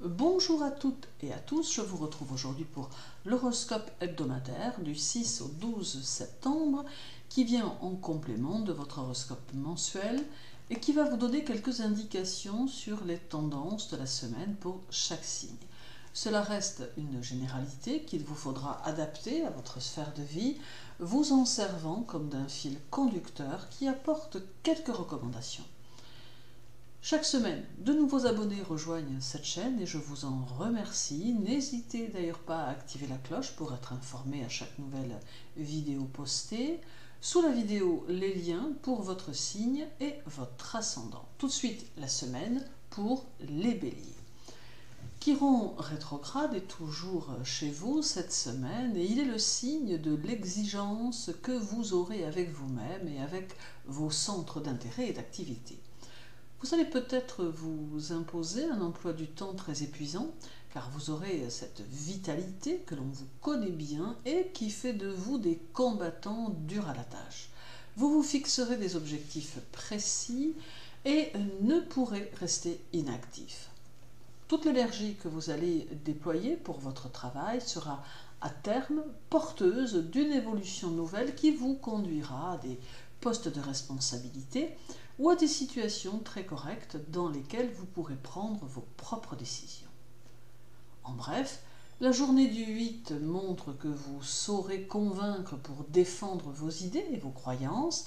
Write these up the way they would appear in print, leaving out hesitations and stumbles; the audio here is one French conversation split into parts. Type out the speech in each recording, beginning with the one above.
Bonjour à toutes et à tous, je vous retrouve aujourd'hui pour l'horoscope hebdomadaire du 6 au 12 septembre qui vient en complément de votre horoscope mensuel et qui va vous donner quelques indications sur les tendances de la semaine pour chaque signe. Cela reste une généralité qu'il vous faudra adapter à votre sphère de vie, vous en servant comme d'un fil conducteur qui apporte quelques recommandations. Chaque semaine, de nouveaux abonnés rejoignent cette chaîne et je vous en remercie. N'hésitez d'ailleurs pas à activer la cloche pour être informé à chaque nouvelle vidéo postée. Sous la vidéo, les liens pour votre signe et votre ascendant. Tout de suite, la semaine pour les béliers. Chiron rétrograde est toujours chez vous cette semaine et il est le signe de l'exigence que vous aurez avec vous-même et avec vos centres d'intérêt et d'activité. Vous allez peut-être vous imposer un emploi du temps très épuisant, car vous aurez cette vitalité que l'on vous connaît bien et qui fait de vous des combattants durs à la tâche. Vous vous fixerez des objectifs précis et ne pourrez rester inactif. Toute l'énergie que vous allez déployer pour votre travail sera à terme porteuse d'une évolution nouvelle qui vous conduira à des postes de responsabilité ou à des situations très correctes dans lesquelles vous pourrez prendre vos propres décisions. En bref, la journée du 8 montre que vous saurez convaincre pour défendre vos idées et vos croyances.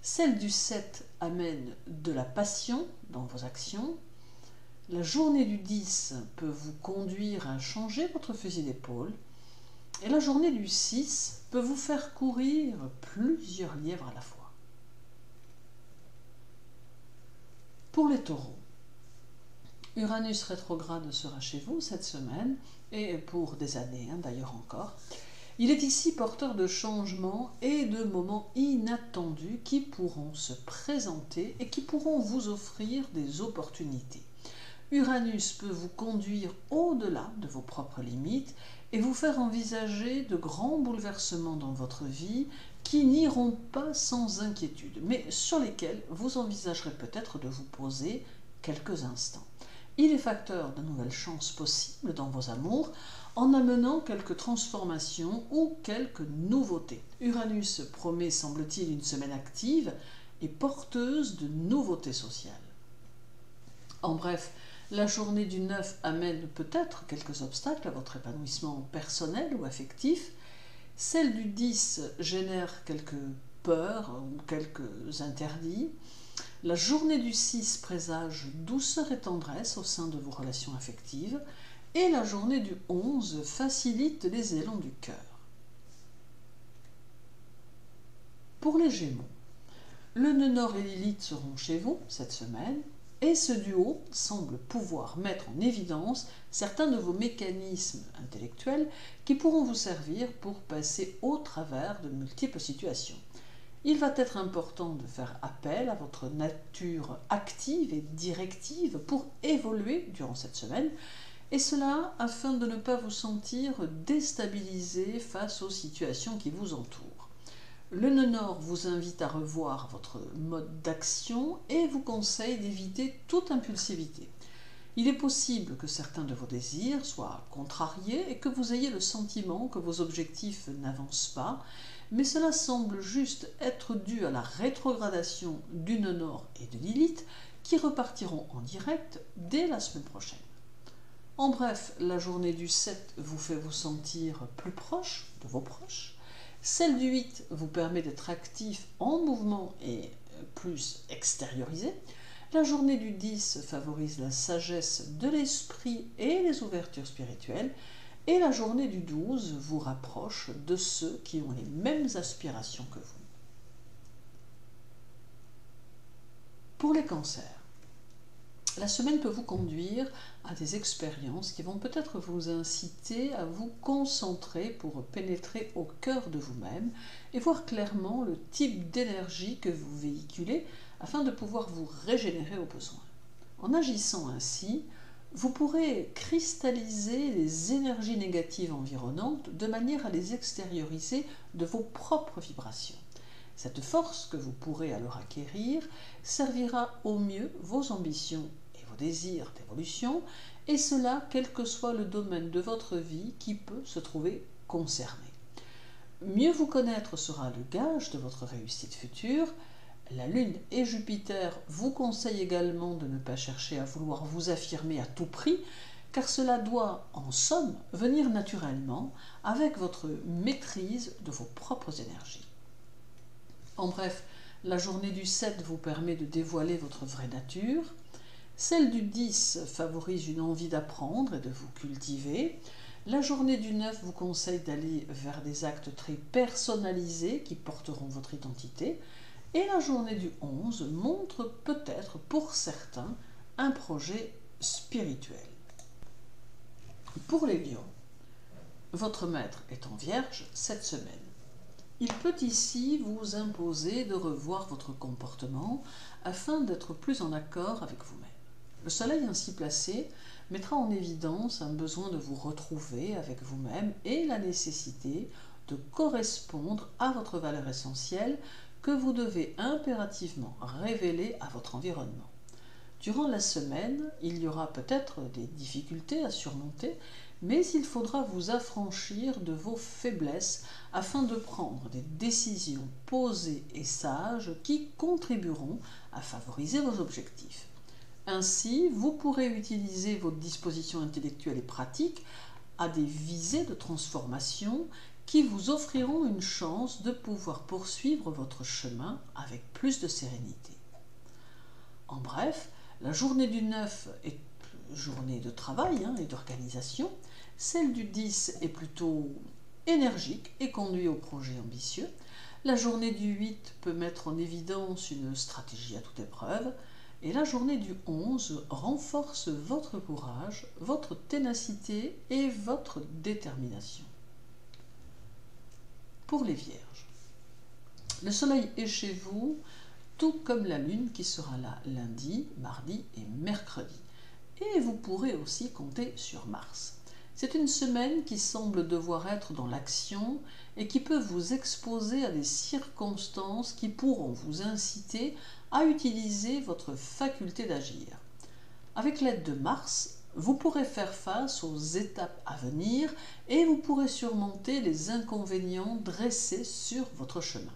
Celle du 7 amène de la passion dans vos actions. La journée du 10 peut vous conduire à changer votre fusil d'épaule. Et la journée du 6 peut vous faire courir plusieurs lièvres à la fois. Pour les taureaux, Uranus rétrograde sera chez vous cette semaine et pour des années d'ailleurs encore. Il est ici porteur de changements et de moments inattendus qui pourront se présenter et qui pourront vous offrir des opportunités. Uranus peut vous conduire au-delà de vos propres limites et vous faire envisager de grands bouleversements dans votre vie qui n'iront pas sans inquiétude, mais sur lesquels vous envisagerez peut-être de vous poser quelques instants. Il est facteur de nouvelles chances possibles dans vos amours en amenant quelques transformations ou quelques nouveautés. Uranus promet, semble-t-il, une semaine active et porteuse de nouveautés sociales. En bref, la journée du 9 amène peut-être quelques obstacles à votre épanouissement personnel ou affectif. Celle du 10 génère quelques peurs ou quelques interdits. La journée du 6 présage douceur et tendresse au sein de vos relations affectives. Et la journée du 11 facilite les élans du cœur. Pour les Gémeaux, le nœud Nord et Lilith seront chez vous cette semaine. Et ce duo semble pouvoir mettre en évidence certains de vos mécanismes intellectuels qui pourront vous servir pour passer au travers de multiples situations. Il va être important de faire appel à votre nature active et directive pour évoluer durant cette semaine, et cela afin de ne pas vous sentir déstabilisé face aux situations qui vous entourent. Le nœud Nord vous invite à revoir votre mode d'action et vous conseille d'éviter toute impulsivité. Il est possible que certains de vos désirs soient contrariés et que vous ayez le sentiment que vos objectifs n'avancent pas, mais cela semble juste être dû à la rétrogradation du nœud Nord et de Lilith qui repartiront en direct dès la semaine prochaine. En bref, la journée du 7 vous fait vous sentir plus proche de vos proches. Celle du 8 vous permet d'être actif en mouvement et plus extériorisé. La journée du 10 favorise la sagesse de l'esprit et les ouvertures spirituelles. Et la journée du 12 vous rapproche de ceux qui ont les mêmes aspirations que vous. Pour les cancers, la semaine peut vous conduire à des expériences qui vont peut-être vous inciter à vous concentrer pour pénétrer au cœur de vous-même et voir clairement le type d'énergie que vous véhiculez afin de pouvoir vous régénérer au besoin. En agissant ainsi, vous pourrez cristalliser les énergies négatives environnantes de manière à les extérioriser de vos propres vibrations. Cette force que vous pourrez alors acquérir servira au mieux vos ambitions et vos désirs d'évolution et cela quel que soit le domaine de votre vie qui peut se trouver concerné. Mieux vous connaître sera le gage de votre réussite future. La Lune et Jupiter vous conseillent également de ne pas chercher à vouloir vous affirmer à tout prix, car cela doit, en somme, venir naturellement avec votre maîtrise de vos propres énergies. En bref, la journée du 7 vous permet de dévoiler votre vraie nature. Celle du 10 favorise une envie d'apprendre et de vous cultiver. La journée du 9 vous conseille d'aller vers des actes très personnalisés qui porteront votre identité. Et la journée du 11 montre peut-être pour certains un projet spirituel. Pour les lions, votre maître est en Vierge cette semaine. Il peut ici vous imposer de revoir votre comportement afin d'être plus en accord avec vous-même. Le soleil ainsi placé mettra en évidence un besoin de vous retrouver avec vous-même et la nécessité de correspondre à votre valeur essentielle que vous devez impérativement révéler à votre environnement. Durant la semaine, il y aura peut-être des difficultés à surmonter, mais il faudra vous affranchir de vos faiblesses afin de prendre des décisions posées et sages qui contribueront à favoriser vos objectifs. Ainsi, vous pourrez utiliser vos dispositions intellectuelles et pratiques à des visées de transformation qui vous offriront une chance de pouvoir poursuivre votre chemin avec plus de sérénité. En bref, la journée du 9 est journée de travail et d'organisation. Celle du 10 est plutôt énergique et conduit au projet ambitieux. La journée du 8 peut mettre en évidence une stratégie à toute épreuve. Et la journée du 11 renforce votre courage, votre ténacité et votre détermination. Pour les Vierges, le soleil est chez vous, tout comme la lune qui sera là lundi, mardi et mercredi. Et vous pourrez aussi compter sur Mars. C'est une semaine qui semble devoir être dans l'action et qui peut vous exposer à des circonstances qui pourront vous inciter à utiliser votre faculté d'agir. Avec l'aide de Mars, vous pourrez faire face aux étapes à venir et vous pourrez surmonter les inconvénients dressés sur votre chemin.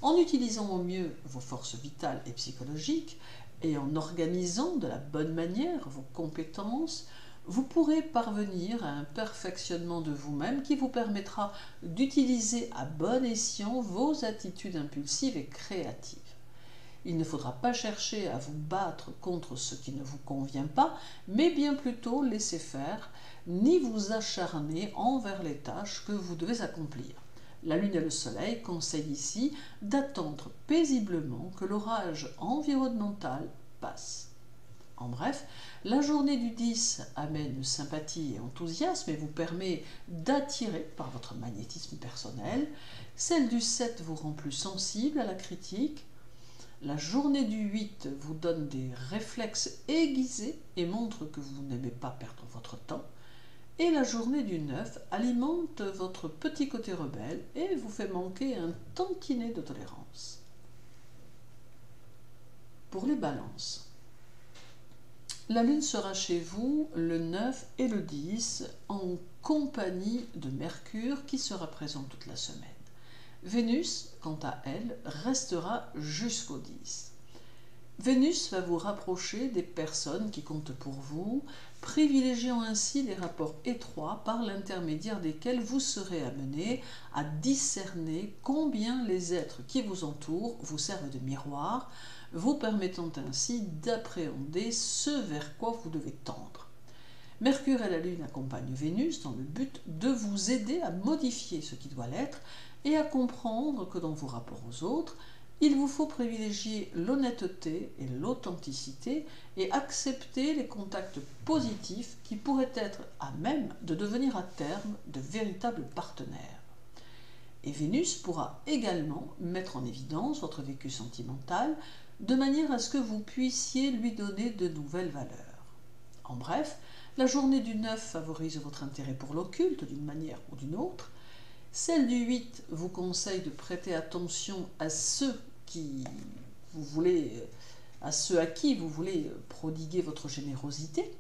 En utilisant au mieux vos forces vitales et psychologiques et en organisant de la bonne manière vos compétences, vous pourrez parvenir à un perfectionnement de vous-même qui vous permettra d'utiliser à bon escient vos attitudes impulsives et créatives. Il ne faudra pas chercher à vous battre contre ce qui ne vous convient pas, mais bien plutôt laisser faire, ni vous acharner envers les tâches que vous devez accomplir. La Lune et le Soleil conseillent ici d'attendre paisiblement que l'orage environnemental passe. En bref, la journée du 10 amène sympathie et enthousiasme et vous permet d'attirer par votre magnétisme personnel. Celle du 7 vous rend plus sensible à la critique. La journée du 8 vous donne des réflexes aiguisés et montre que vous n'aimez pas perdre votre temps. Et la journée du 9 alimente votre petit côté rebelle et vous fait manquer un tantinet de tolérance. Pour les balances, la Lune sera chez vous le 9 et le 10 en compagnie de Mercure qui sera présent toute la semaine. Vénus, quant à elle, restera jusqu'au 10. Vénus va vous rapprocher des personnes qui comptent pour vous, privilégiant ainsi des rapports étroits par l'intermédiaire desquels vous serez amené à discerner combien les êtres qui vous entourent vous servent de miroir, vous permettant ainsi d'appréhender ce vers quoi vous devez tendre. Mercure et la Lune accompagnent Vénus dans le but de vous aider à modifier ce qui doit l'être et à comprendre que dans vos rapports aux autres, il vous faut privilégier l'honnêteté et l'authenticité et accepter les contacts positifs qui pourraient être à même de devenir à terme de véritables partenaires. Et Vénus pourra également mettre en évidence votre vécu sentimental de manière à ce que vous puissiez lui donner de nouvelles valeurs. En bref, la journée du 9 favorise votre intérêt pour l'occulte d'une manière ou d'une autre. Celle du 8 vous conseille de prêter attention à ceux à qui vous voulez prodiguer votre générosité.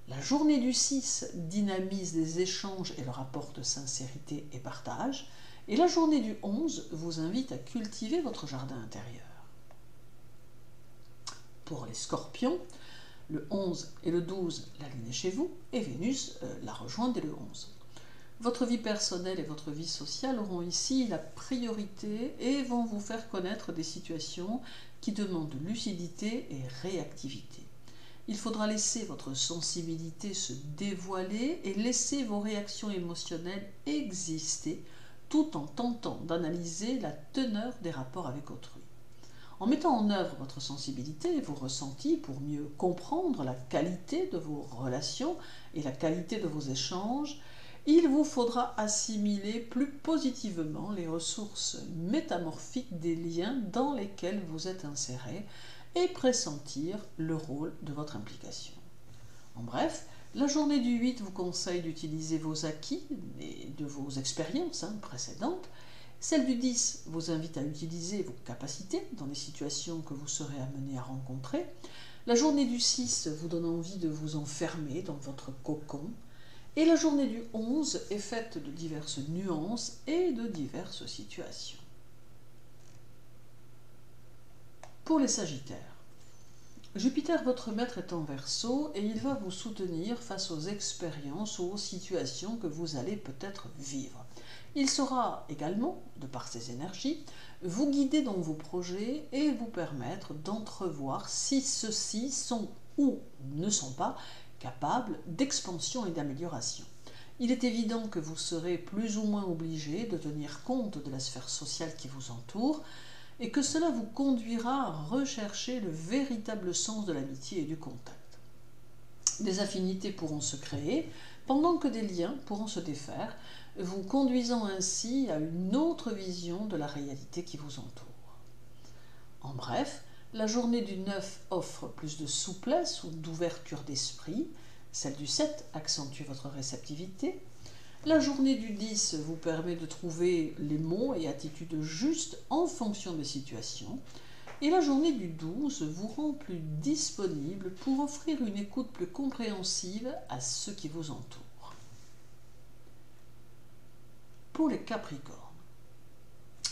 La journée du 6 dynamise les échanges et leur apporte sincérité et partage. Et la journée du 11 vous invite à cultiver votre jardin intérieur. Pour les scorpions, le 11 et le 12, la lune est chez vous et Vénus la rejoint dès le 11. Votre vie personnelle et votre vie sociale auront ici la priorité et vont vous faire connaître des situations qui demandent lucidité et réactivité. Il faudra laisser votre sensibilité se dévoiler et laisser vos réactions émotionnelles exister tout en tentant d'analyser la teneur des rapports avec autrui. En mettant en œuvre votre sensibilité et vos ressentis pour mieux comprendre la qualité de vos relations et la qualité de vos échanges, il vous faudra assimiler plus positivement les ressources métamorphiques des liens dans lesquels vous êtes insérés et pressentir le rôle de votre implication. En bref, la journée du 8 vous conseille d'utiliser vos acquis et de vos expériences précédentes. Celle du 10 vous invite à utiliser vos capacités dans les situations que vous serez amené à rencontrer. La journée du 6 vous donne envie de vous enfermer dans votre cocon. Et la journée du 11 est faite de diverses nuances et de diverses situations. Pour les Sagittaires, Jupiter, votre maître, est en Verseau et il va vous soutenir face aux expériences ou aux situations que vous allez peut-être vivre. Il saura également, de par ses énergies, vous guider dans vos projets et vous permettre d'entrevoir si ceux-ci sont ou ne sont pas capables d'expansion et d'amélioration. Il est évident que vous serez plus ou moins obligé de tenir compte de la sphère sociale qui vous entoure et que cela vous conduira à rechercher le véritable sens de l'amitié et du contact. Des affinités pourront se créer pendant que des liens pourront se défaire, vous conduisant ainsi à une autre vision de la réalité qui vous entoure. En bref, la journée du 9 offre plus de souplesse ou d'ouverture d'esprit, celle du 7 accentue votre réceptivité, la journée du 10 vous permet de trouver les mots et attitudes justes en fonction des situations, et la journée du 12 vous rend plus disponible pour offrir une écoute plus compréhensive à ceux qui vous entourent. Pour les Capricornes,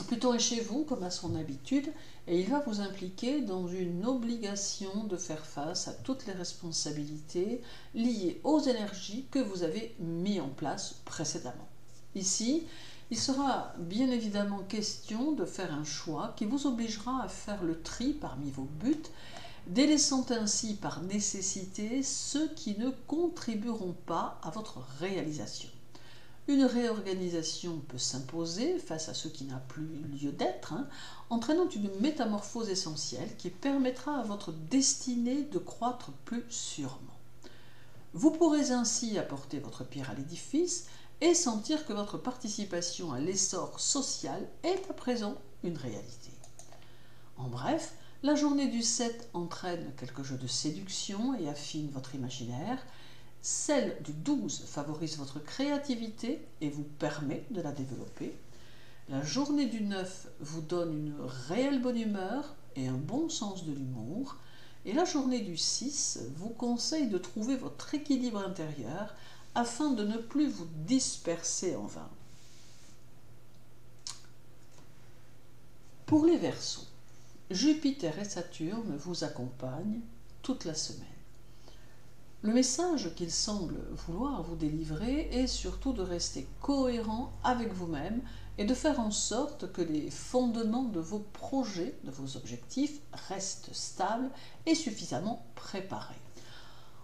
Pluton est chez vous comme à son habitude et il va vous impliquer dans une obligation de faire face à toutes les responsabilités liées aux énergies que vous avez mis en place précédemment. Ici, il sera bien évidemment question de faire un choix qui vous obligera à faire le tri parmi vos buts, délaissant ainsi par nécessité ceux qui ne contribueront pas à votre réalisation. Une réorganisation peut s'imposer face à ce qui n'a plus lieu d'être, entraînant une métamorphose essentielle qui permettra à votre destinée de croître plus sûrement. Vous pourrez ainsi apporter votre pierre à l'édifice et sentir que votre participation à l'essor social est à présent une réalité. En bref, la journée du 7 entraîne quelques jeux de séduction et affine votre imaginaire. Celle du 12 favorise votre créativité et vous permet de la développer. La journée du 9 vous donne une réelle bonne humeur et un bon sens de l'humour. Et la journée du 6 vous conseille de trouver votre équilibre intérieur afin de ne plus vous disperser en vain. Pour les Verseaux, Jupiter et Saturne vous accompagnent toute la semaine. Le message qu'il semble vouloir vous délivrer est surtout de rester cohérent avec vous-même et de faire en sorte que les fondements de vos projets, de vos objectifs, restent stables et suffisamment préparés.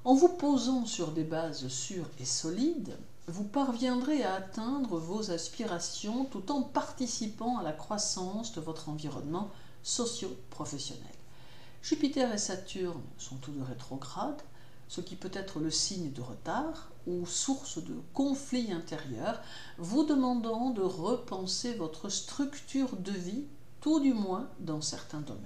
En vous posant sur des bases sûres et solides, vous parviendrez à atteindre vos aspirations tout en participant à la croissance de votre environnement socio-professionnel. Jupiter et Saturne sont tous deux rétrogrades, ce qui peut être le signe de retard ou source de conflits intérieurs, vous demandant de repenser votre structure de vie, tout du moins dans certains domaines.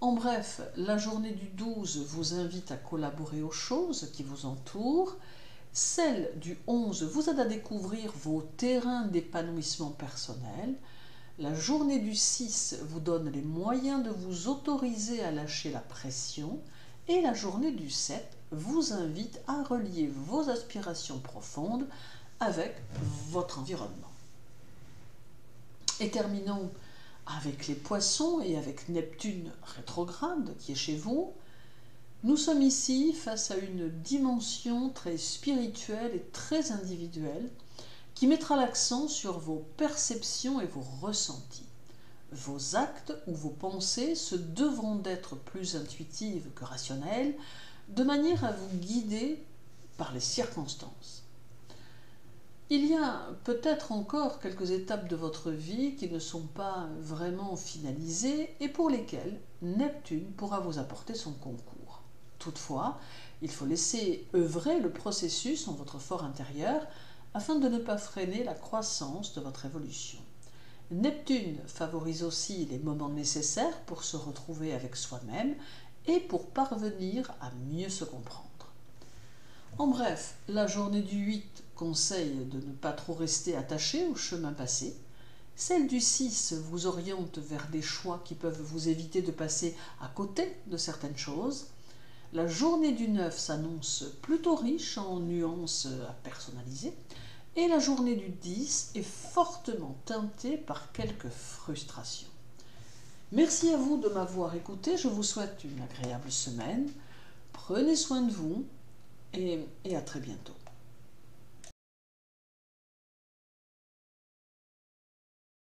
En bref, la journée du 12 vous invite à collaborer aux choses qui vous entourent. Celle du 11 vous aide à découvrir vos terrains d'épanouissement personnel. La journée du 6 vous donne les moyens de vous autoriser à lâcher la pression. Et la journée du 7 vous invite à relier vos aspirations profondes avec votre environnement. Et terminons avec les poissons et avec Neptune rétrograde qui est chez vous. Nous sommes ici face à une dimension très spirituelle et très individuelle qui mettra l'accent sur vos perceptions et vos ressentis. Vos actes ou vos pensées se devront d'être plus intuitives que rationnelles, de manière à vous guider par les circonstances. Il y a peut-être encore quelques étapes de votre vie qui ne sont pas vraiment finalisées et pour lesquelles Neptune pourra vous apporter son concours. Toutefois, il faut laisser œuvrer le processus en votre fort intérieur afin de ne pas freiner la croissance de votre évolution. Neptune favorise aussi les moments nécessaires pour se retrouver avec soi-même et pour parvenir à mieux se comprendre. En bref, la journée du 8 conseille de ne pas trop rester attaché au chemin passé. Celle du 6 vous oriente vers des choix qui peuvent vous éviter de passer à côté de certaines choses. La journée du 9 s'annonce plutôt riche en nuances à personnaliser. Et la journée du 10 est fortement teintée par quelques frustrations. Merci à vous de m'avoir écouté. Je vous souhaite une agréable semaine. Prenez soin de vous et à très bientôt.